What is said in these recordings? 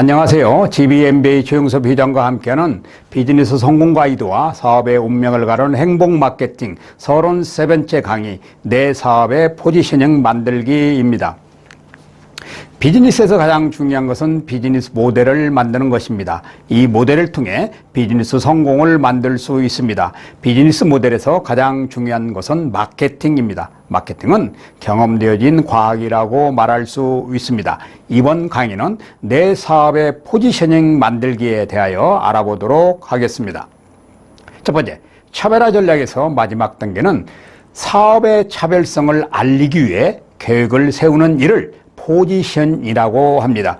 안녕하세요. GBMBA 최용섭 회장과 함께하는 비즈니스 성공 가이드와 사업의 운명을 가르는 행복 마케팅 33번째 강의 내 사업의 포지셔닝 만들기입니다. 비즈니스에서 가장 중요한 것은 비즈니스 모델을 만드는 것입니다. 이 모델을 통해 비즈니스 성공을 만들 수 있습니다. 비즈니스 모델에서 가장 중요한 것은 마케팅입니다. 마케팅은 경험되어진 과학이라고 말할 수 있습니다. 이번 강의는 내 사업의 포지셔닝 만들기에 대하여 알아보도록 하겠습니다. 첫 번째, 차별화 전략에서 마지막 단계는 사업의 차별성을 알리기 위해 계획을 세우는 일을 포지션이라고 합니다.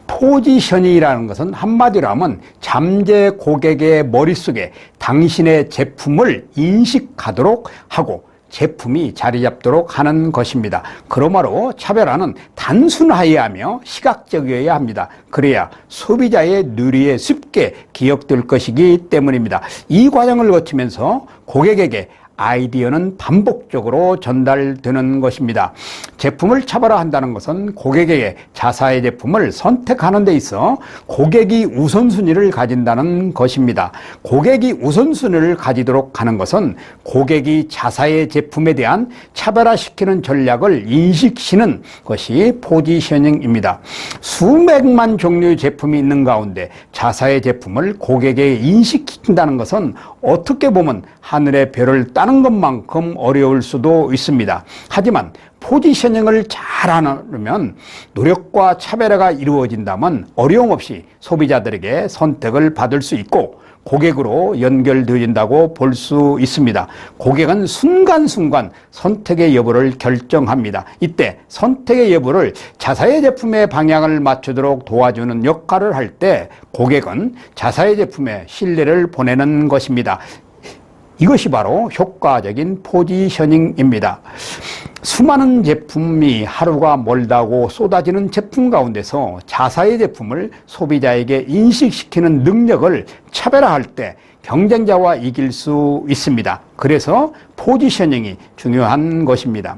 포지션이라는 것은 한마디로 하면 잠재 고객의 머릿속에 당신의 제품을 인식하도록 하고 제품이 자리 잡도록 하는 것입니다. 그러므로 차별화는 단순하여야 시각적이어야 합니다. 그래야 소비자의 뇌리에 쉽게 기억될 것이기 때문입니다. 이 과정을 거치면서 고객에게 아이디어는 반복적으로 전달되는 것입니다. 제품을 차별화한다는 것은 고객에게 자사의 제품을 선택하는 데 있어 고객이 우선순위를 가진다는 것입니다. 고객이 우선순위를 가지도록 하는 것은 고객이 자사의 제품에 대한 차별화시키는 전략을 인식시키는 것이 포지셔닝입니다. 수백만 종류의 제품이 있는 가운데 자사의 제품을 고객에게 인식시킨다는 것은 어떻게 보면 하늘의 별을 따는 것만큼 어려울 수도 있습니다. 하지만 포지셔닝을 잘하면 노력과 차별화가 이루어진다면 어려움 없이 소비자들에게 선택을 받을 수 있고 고객으로 연결되어진다고 볼 수 있습니다. 고객은 순간순간 선택의 여부를 결정합니다. 이때 선택의 여부를 자사의 제품의 방향을 맞추도록 도와주는 역할을 할 때 고객은 자사의 제품에 신뢰를 보내는 것입니다. 이것이 바로 효과적인 포지셔닝입니다. 수많은 제품이 하루가 멀다고 쏟아지는 제품 가운데서 자사의 제품을 소비자에게 인식시키는 능력을 차별화할 때 경쟁자와 이길 수 있습니다. 그래서 포지셔닝이 중요한 것입니다.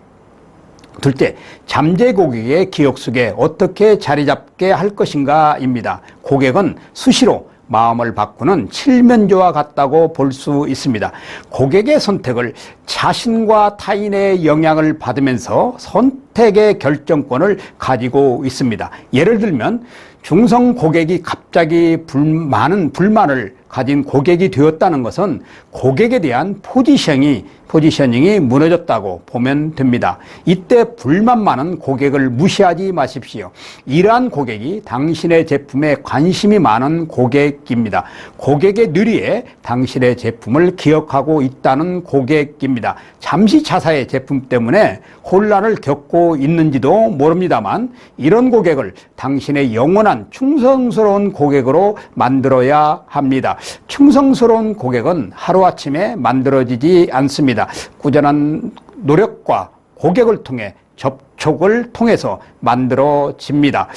둘째, 잠재 고객의 기억 속에 어떻게 자리 잡게 할 것인가입니다. 고객은 수시로 마음을 바꾸는 칠면조와 같다고 볼 수 있습니다. 고객의 선택을 자신과 타인의 영향을 받으면서 선택의 결정권을 가지고 있습니다. 예를 들면 중성 고객이 갑자기 많은 불만을 가진 고객이 되었다는 것은 고객에 대한 포지셔닝이 무너졌다고 보면 됩니다. 이때 불만 많은 고객을 무시하지 마십시오. 이러한 고객이 당신의 제품에 관심이 많은 고객입니다. 고객의 뇌리에 당신의 제품을 기억하고 있다는 고객입니다. 잠시 자사의 제품 때문에 혼란을 겪고 있는지도 모릅니다만 이런 고객을 당신의 영원한 충성스러운 고객으로 만들어야 합니다. 충성스러운 고객은 하루아침에 만들어지지 않습니다. 꾸준한 노력과 고객을 통해 접촉을 통해서 만들어집니다.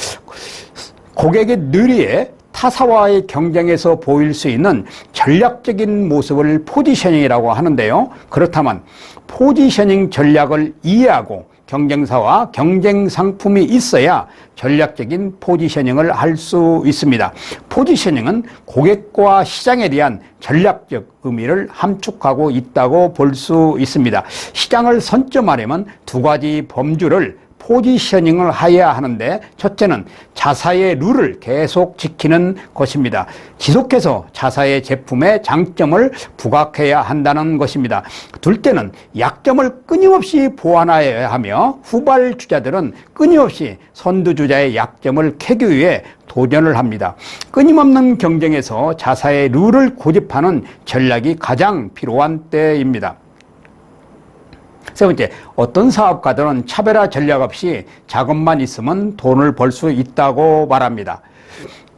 고객의 뇌리에 타사와의 경쟁에서 보일 수 있는 전략적인 모습을 포지셔닝이라고 하는데요. 그렇다면 포지셔닝 전략을 이해하고 경쟁사와 경쟁 상품이 있어야 전략적인 포지셔닝을 할 수 있습니다. 포지셔닝은 고객과 시장에 대한 전략적 의미를 함축하고 있다고 볼 수 있습니다. 시장을 선점하려면 두 가지 범주를 포지셔닝을 해야 하는데 첫째는 자사의 룰을 계속 지키는 것입니다. 지속해서 자사의 제품의 장점을 부각해야 한다는 것입니다. 둘째는 약점을 끊임없이 보완해야 하며 후발주자들은 끊임없이 선두주자의 약점을 캐기 위해 도전을 합니다. 끊임없는 경쟁에서 자사의 룰을 고집하는 전략이 가장 필요한 때입니다. 세 번째, 어떤 사업가들은 차별화 전략 없이 자금만 있으면 돈을 벌 수 있다고 말합니다.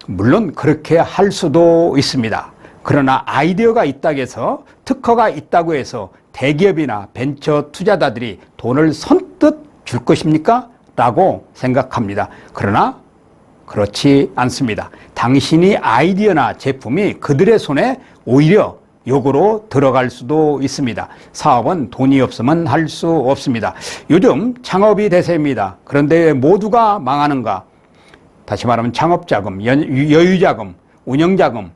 물론 그렇게 할 수도 있습니다. 그러나 아이디어가 있다고 해서 특허가 있다고 해서 대기업이나 벤처 투자자들이 돈을 선뜻 줄 것입니까? 라고 생각합니다. 그러나 그렇지 않습니다. 당신이 아이디어나 제품이 그들의 손에 오히려 욕으로 들어갈 수도 있습니다. 사업은 돈이 없으면 할 수 없습니다. 요즘 창업이 대세입니다. 그런데 왜 모두가 망하는가? 다시 말하면 창업자금, 여유자금, 운영자금,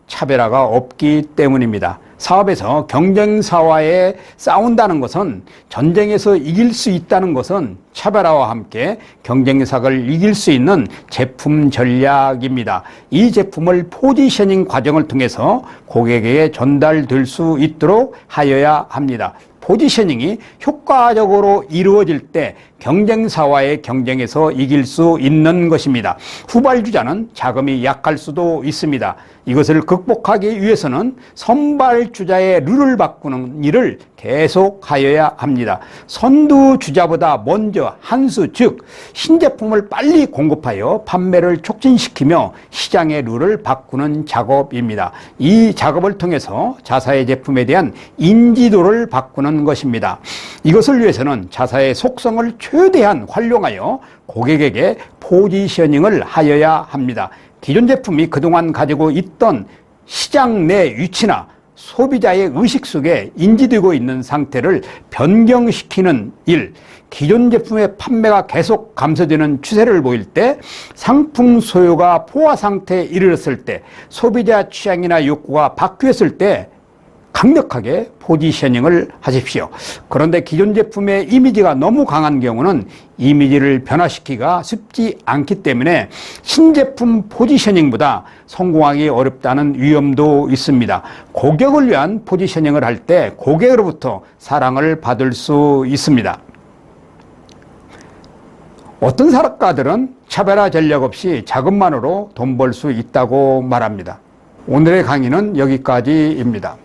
차별화가 없기 때문입니다. 사업에서 경쟁사와의 싸운다는 것은, 전쟁에서 이길 수 있다는 것은 차별화와 함께 경쟁사를 이길 수 있는 제품 전략입니다. 이 제품을 포지셔닝 과정을 통해서 고객에게 전달될 수 있도록 하여야 합니다. 포지셔닝이 효과적으로 이루어질 때 경쟁사와의 경쟁에서 이길 수 있는 것입니다. 후발주자는 자금이 약할 수도 있습니다. 이것을 극복하기 위해서는 선발주자의 룰을 바꾸는 일을 계속하여야 합니다. 선두주자보다 먼저 한 수, 즉 신제품을 빨리 공급하여 판매를 촉진시키며 시장의 룰을 바꾸는 작업입니다. 이 작업을 통해서 자사의 제품에 대한 인지도를 바꾸는 것입니다. 이것을 위해서는 자사의 속성을 최대한 활용하여 고객에게 포지셔닝을 하여야 합니다. 기존 제품이 그동안 가지고 있던 시장 내 위치나 소비자의 의식 속에 인지되고 있는 상태를 변경시키는 일, 기존 제품의 판매가 계속 감소되는 추세를 보일 때, 상품 소요가 포화 상태에 이르렀을 때, 소비자 취향이나 욕구가 바뀌었을 때 강력하게 포지셔닝을 하십시오. 그런데 기존 제품의 이미지가 너무 강한 경우는 이미지를 변화시키기가 쉽지 않기 때문에 신제품 포지셔닝보다 성공하기 어렵다는 위험도 있습니다. 고객을 위한 포지셔닝을 할 때 고객으로부터 사랑을 받을 수 있습니다. 어떤 사업가들은 차별화 전략 없이 자금만으로 돈 벌 수 있다고 말합니다. 오늘의 강의는 여기까지입니다.